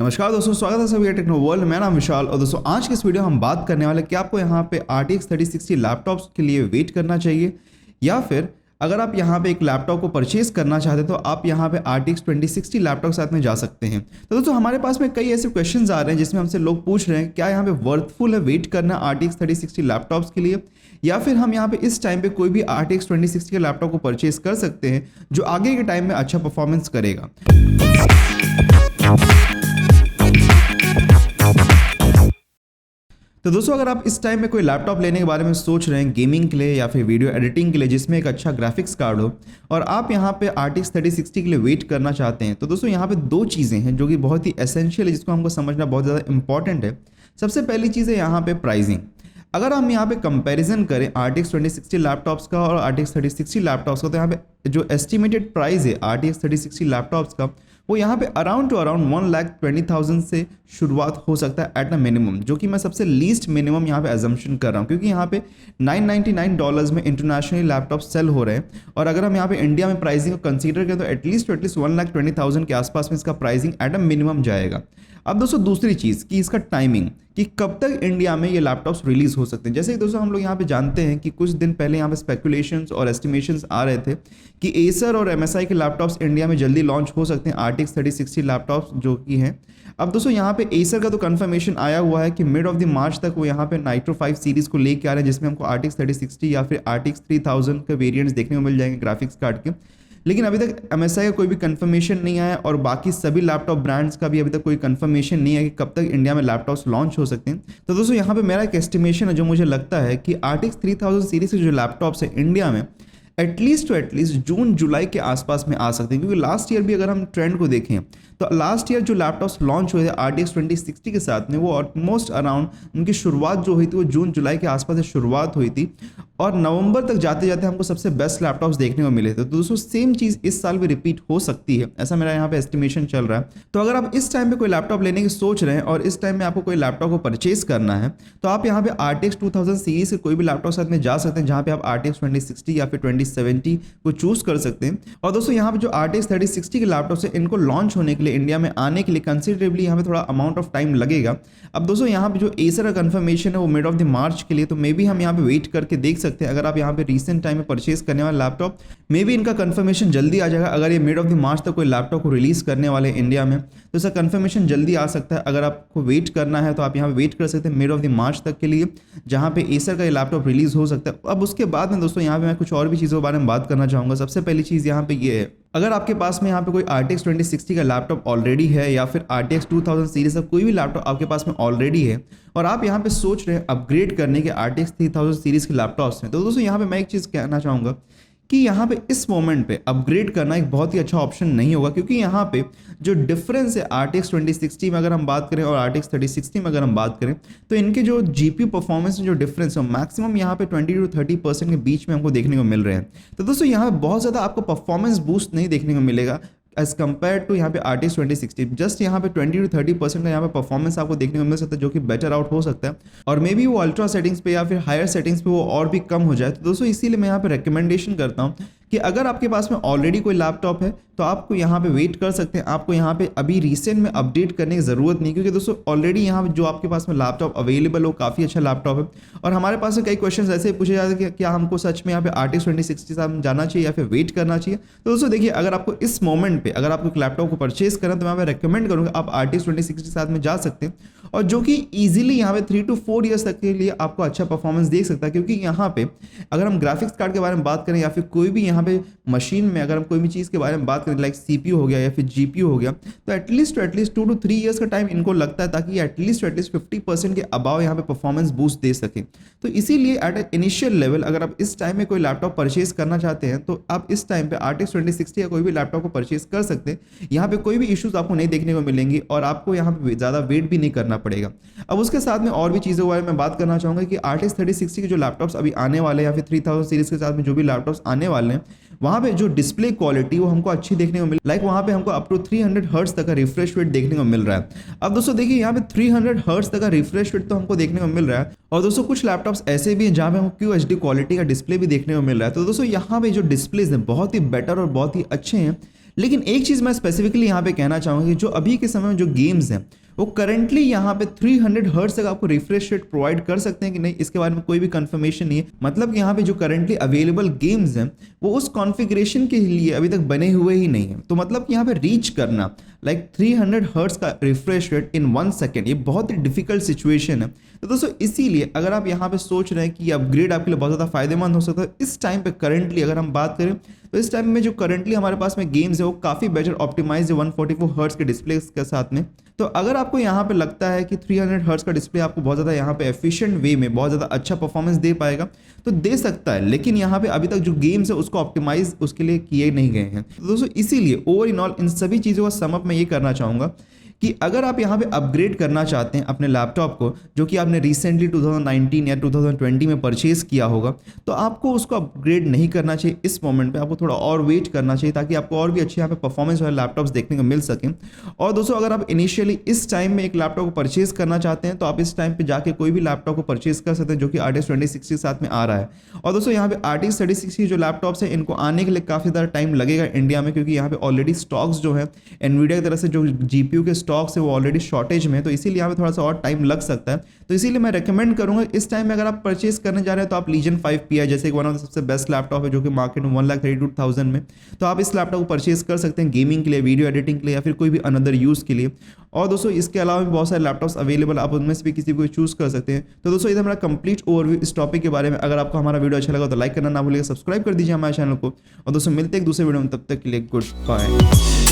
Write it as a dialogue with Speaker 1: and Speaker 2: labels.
Speaker 1: नमस्कार दोस्तों, स्वागत है सभी टेक्नो वर्ल्ड। मेरा नाम विशाल और दोस्तों आज के इस वीडियो हम बात करने वाले कि आपको यहाँ पे RTX 3060 लैपटॉप्स के लिए वेट करना चाहिए या फिर अगर आप यहाँ पे एक लैपटॉप को परचेज करना चाहते हैं तो आप यहाँ पे RTX 2060 लैपटॉप के साथ में जा सकते हैं। तो दोस्तों हमारे पास में कई ऐसे क्वेश्चंस आ रहे हैं जिसमें हमसे लोग पूछ रहे हैं क्या यहाँ पे वर्थफुल है वेट करना RTX 3060 लैपटॉप्स के लिए, या फिर हम यहाँ पे इस टाइम पे कोई भी RTX 2060 के लैपटॉप को परचेज कर सकते हैं जो आगे के टाइम में अच्छा परफॉर्मेंस करेगा। तो दोस्तों अगर आप इस टाइम में कोई लैपटॉप लेने के बारे में सोच रहे हैं गेमिंग के लिए या फिर वीडियो एडिटिंग के लिए जिसमें एक अच्छा ग्राफिक्स कार्ड हो और आप यहाँ पे RTX 3060 के लिए वेट करना चाहते हैं, तो दोस्तों यहाँ पे दो चीज़ें हैं जो कि बहुत ही एसेंशियल है, जिसको हमको समझना बहुत ज़्यादा इंपॉर्टेंट है। सबसे पहली चीज़ है यहाँ पे प्राइसिंग। अगर हम यहाँ पे कंपैरिजन करें RTX 2060 लैपटॉप्स का और RTX 3060 लैपटॉप्स का, तो यहाँ पे जो एस्टिमेटेड प्राइस है RTX 3060 लैपटॉप्स का वो यहाँ पे अराउंड 1,20,000 से शुरुआत हो सकता है एट अ मिनिमम, जो कि मैं सबसे लीस्ट मिनिमम यहाँ पे अजम्पशन कर रहा हूँ क्योंकि यहाँ पे $999 में इंटरनेशनली लैपटॉप सेल हो रहे हैं। और अगर हम यहाँ पे इंडिया में प्राइसिंग को कंसीडर करें तो एटलीस्ट 1,20,000 के आसपास में इसका प्राइसिंग एट अ मिनिमम जाएगा। अब दोस्तों दूसरी चीज़ कि इसका टाइमिंग कि कब तक इंडिया में ये लैपटॉप्स रिलीज हो सकते हैं। जैसे कि दोस्तों हम लोग यहाँ पे जानते हैं कि कुछ दिन पहले यहाँ पे स्पेकुलेशंस और एस्टिमेशंस आ रहे थे कि एसर और MSI के लैपटॉप्स इंडिया में जल्दी लॉन्च हो सकते हैं RTX 3060 लैपटॉप्स जो कि हैं। अब दोस्तों यहाँ पे एसर का तो कंफर्मेशन आया हुआ है कि मिड ऑफ द मार्च तक वो यहाँ पे नाइट्रो 5 सीरीज को लेके आ रहे हैं जिसमें हमको RTX 3060 या फिर RTX 3000 के वेरिएंट्स देखने को मिल जाएंगे ग्राफिक्स कार्ड के। लेकिन अभी तक MSI का कोई भी कंफर्मेशन नहीं आया और बाकी सभी लैपटॉप ब्रांड्स का भी अभी तक कोई कंफर्मेशन नहीं है कि कब तक इंडिया में लैपटॉप्स लॉन्च हो सकते हैं। तो दोस्तों यहाँ पे मेरा एक एस्टिमेशन है जो मुझे लगता है कि RTX 3000 सीरीज के जो लैपटॉप्स है इंडिया में एटलीस्ट जून जुलाई के आसपास में आ सकते हैं, क्योंकि लास्ट ईयर भी अगर हम ट्रेंड को देखें तो लास्ट ईयर जो लैपटॉप्स लॉन्च हुए थे RTX 2060 के साथ में वो ऑलमोस्ट अराउंड उनकी शुरुआत जो हुई थी वो जून जुलाई के आसपास से शुरुआत हुई थी और नवंबर तक जाते जाते हमको सबसे बेस्ट लैपटॉप्स देखने को मिले थे। तो दोस्तों सेम चीज़ इस साल भी रिपीट हो सकती है, ऐसा मेरा यहाँ पे एस्टिमेशन चल रहा है। तो अगर आप इस टाइम पे कोई लैपटॉप लेने की सोच रहे हैं और इस टाइम में आपको कोई लैपटॉप को परचेज करना है तो आप यहाँ पे RTX 2000 सीरीज के कोई भी लैपटॉप साथ में जा सकते हैं जहाँ पे आप RTX 2060 या फिर 2070 को चूज कर सकते हैं। और दोस्तों यहाँ पे जो RTX 3060 के लैपटॉप्स है इनको लॉन्च होने के लिए इंडिया में आने के लिए कंसिडरेबली यहाँ पे थोड़ा अमाउंट ऑफ टाइम लगेगा। अब दोस्तों यहाँ पे जो एसर का कंफर्मेशन है वो मिड ऑफ द मार्च के लिए, तो मे बी हम यहाँ पे वेट करके देख सकते हैं। अगर आप यहाँ पे रिसेंट टाइम में परचेज करने वाला लैपटॉप मे बी इनका कंफर्मेशन जल्दी आ जाएगा। अगर ये मिड ऑफ द मार्च तक कोई लैपटॉप को रिलीज करने वाले इंडिया में तो इसका कंफर्मेशन जल्दी आ सकता है। अगर आपको वेट करना है तो आप यहाँ पे वेट कर सकते हैं मिड ऑफ द मार्च तक के लिए, जहाँ पे एसर का ये लैपटॉप रिलीज हो सकता है। अब उसके बाद में दोस्तों यहाँ पे मैं कुछ और भी चीज़ों के बारे में बात करना चाहूँगा। सबसे पहली चीज़ यहाँ पे ये है, अगर आपके पास में यहाँ पे कोई RTX 2060 का लैपटॉप ऑलरेडी है या फिर RTX 2000 सीरीज का कोई भी लैपटॉप आपके पास में ऑलरेडी है और आप यहाँ पे सोच रहे हैं अपग्रेड करने के RTX 3000 सीरीज के लैपटॉप्स में, तो दोस्तों यहाँ पे मैं एक चीज़ कहना चाहूँगा कि यहाँ पे इस मोमेंट पे अपग्रेड करना एक बहुत ही अच्छा ऑप्शन नहीं होगा, क्योंकि यहाँ पे जो डिफरेंस है RTX 2060 में अगर हम बात करें और RTX 3060 में अगर हम बात करें तो इनके जो GPU परफॉर्मेंस में जो डिफरेंस है मैक्सिमम यहाँ पे 20 to 30% के बीच में हमको देखने को मिल रहे हैं। तो दोस्तों यहाँ पे बहुत ज़्यादा आपको परफॉर्मेंस बूस्ट नहीं देखने को मिलेगा एज कम्पेयर टू यहाँ पे RTX 2060। जस्ट यहाँ पे 20 to 30% का यहाँ पे परफॉर्मेंस आपको देखने को मिल सकता है जो कि बेटर आउट हो सकता है, और मे बी वो अल्ट्रा सेटिंग्स पे या फिर हायर सेटिंग्स पे वो और भी कम हो जाए। तो दोस्तों इसीलिए मैं यहाँ पे रिकमेंडेशन करता हूँ कि अगर आपके पास में ऑलरेडी कोई लैपटॉप है तो आपको यहाँ पे वेट कर सकते हैं। आपको यहाँ पे अभी रिसेंट में अपडेट करने की ज़रूरत नहीं, क्योंकि दोस्तों ऑलरेडी यहाँ पे जो आपके पास में लैपटॉप अवेलेबल हो काफ़ी अच्छा लैपटॉप है। और हमारे पास में कई क्वेश्चन ऐसे पूछे जाते हैं कि क्या हमको सच में यहाँ पे RTX 2060 साथ जाना चाहिए या फिर वेट करना चाहिए। तो दोस्तों देखिए, अगर आपको इस मोमेंट पे अगर आपको एक लैपटॉप को परचेज करना तो मैं रिकमेंड करूँगा आप RTX 2060 के साथ में जा सकते हैं, और जो कि ईजिली यहाँ पे 3 to 4 ईयर्स तक के लिए आपको अच्छा परफॉर्मेंस देख सकता है। क्योंकि यहाँ पे अगर हम ग्राफिक्स कार्ड के बारे में बात करें या फिर कोई भी यहाँ पे मशीन में अगर हम कोई भी चीज़ के बारे में बात करें लाइक CPU हो गया या फिर GPU हो गया, तो एटलीस्ट 2 to 3 ईयर्स का टाइम इनको लगता है ताकि एटलीस्ट 50% के अबाव यहाँ पे परफॉर्मेंस बूस्ट दे सके। तो इसीलिए एट इनिशियल लेवल अगर आप इस टाइम में कोई लैपटॉप परचेज करना चाहते हैं तो आप इस टाइम पे RTX 2060 या कोई भी लैपटॉप को परचेज कर सकते हैं। यहाँ पे कोई भी इश्यूज आपको नहीं देखने को मिलेंगी और आपको यहाँ पे ज़्यादा वेट भी नहीं करना पड़ेगा। अब उसके साथ में और भी चीज़ों के बारे में बात करना चाहूँगा कि RTX 3060 के जो लैपटॉप्स अभी आने वाले हैं या फिर 3000 सीरीज के साथ में जो भी लैपटॉप्स आने वाले हैं वहाँ पे जो डिस्प्ले क्वालिटी वो हमको अच्छी देखने को मिल, लाइक वहाँ पे हमको अप टू 300 हर्ट्ज तक का रिफ्रेश रेट देखने को मिल रहा है। अब दोस्तों देखिए, यहाँ पे 300 हर्ट्ज तक का रिफ्रेश रेट तो हमको देखने को मिल रहा है, और दोस्तों कुछ लैपटॉप्स ऐसे भी हैं जहाँ पे हमको QHD क्वालिटी का डिस्प्ले भी देखने को मिल रहा है। तो दोस्तों यहाँ पे जो डिस्प्लेज हैं बहुत ही बेटर और बहुत ही अच्छे हैं, लेकिन एक चीज़ मैं स्पेसिफिकली यहाँ पे कहना चाहूँगा कि जो अभी के समय में जो गेम्स हैं वो करंटली यहाँ पे 300 हर्ट्ज तक आपको रिफ्रेश रेट प्रोवाइड कर सकते हैं कि नहीं, इसके बारे में कोई भी कंफर्मेशन नहीं है। मतलब कि यहाँ पे जो करंटली अवेलेबल गेम्स हैं वो उस कॉन्फ़िगरेशन के लिए अभी तक बने हुए ही नहीं है। तो मतलब कि यहाँ पे रीच करना लाइक 300 हर्ट्ज का रिफ्रेश रेट इन 1 सेकेंड, ये बहुत ही डिफिकल्ट सिचुएशन है। तो दोस्तों इसीलिए अगर आप यहाँ पे सोच रहे हैं कि अपग्रेड आपके लिए बहुत ज़्यादा फायदेमंद हो सकता है, इस टाइम पे करंटली अगर हम बात करें तो इस टाइम में जो करंटली हमारे पास में गेम्स है वो काफ़ी बेटर ऑप्टिमाइज है 144 हर्ट्ज के डिस्प्ले के साथ में। तो अगर आपको यहाँ पे लगता है कि 300 हर्ट्ज का डिस्प्ले आपको बहुत ज़्यादा यहाँ पे एफिशिएंट वे में बहुत ज़्यादा अच्छा परफॉर्मेंस दे पाएगा तो दे सकता है, लेकिन यहाँ पे अभी तक जो गेम्स है उसको ऑप्टिमाइज उसके लिए किए नहीं गए हैं। तो दोस्तों इसीलिए ओवर इन ऑल इन सभी चीज़ों का समअप मैं ये करना चाहूँगा कि अगर आप यहाँ पे अपग्रेड करना चाहते हैं अपने लैपटॉप को जो कि आपने रिसेंटली 2019 या 2020 में परचेज किया होगा, तो आपको उसको अपग्रेड नहीं करना चाहिए इस मोमेंट पे, आपको थोड़ा और वेट करना चाहिए ताकि आपको और भी अच्छे यहाँ पे परफॉर्मेंस वाले लैपटॉप्स देखने को मिल सकें। और दोस्तों अगर आप इनिशियली इस टाइम में एक लैपटॉप को परचेज करना चाहते हैं तो आप इस टाइम पर जाके कोई भी लैपटॉप को परचेज कर सकते हैं जो कि RTX 2060 के साथ में आ रहा है। और दोस्तों यहाँ पे RTX 3060 जो लैपटॉप्स है इनको आने के लिए काफ़ी ज़्यादा टाइम लगेगा इंडिया में, क्योंकि यहाँ पे ऑलरेडी स्टॉक्स जो है एनवीडिया की तरफ से जो GPU के स्टॉक्स है वो ऑलरेडी शॉर्टेज में है, तो इसीलिए यहाँ पे थोड़ा सा और टाइम लग सकता है। तो इसीलिए मैं रेकमेंड करूंगा इस टाइम में अगर आप परचेज करने जा रहे हैं तो आप लीजन 5Pi जैसे कि वन ऑफ द सबसे बेस्ट लैपटॉप है जो कि मार्केट में 1,32,000 में, तो आप इस लैपटॉप को परचेज कर सकते हैं गेमिंग के लिए, वीडियो एडिटिंग के लिए या फिर कोई भी अनदर यूज़ के लिए। और दोस्तों इसके अलावा भी बहुत सारे लैपटॉप्स अवेलेबल, आप उनमें से भी किसी को चूज कर सकते हैं। तो दोस्तों इधर मेरा कंप्लीट ओवरव्यू इस टॉपिक के बारे में। अगर आपको हमारा वीडियो अच्छा लगा तो लाइक करना ना भूलिएगा, सब्सक्राइब कर दीजिए हमारे चैनल को। और दोस्तों मिलते हैं एक दूसरे वीडियो में, तब तक के लिए गुड बाय।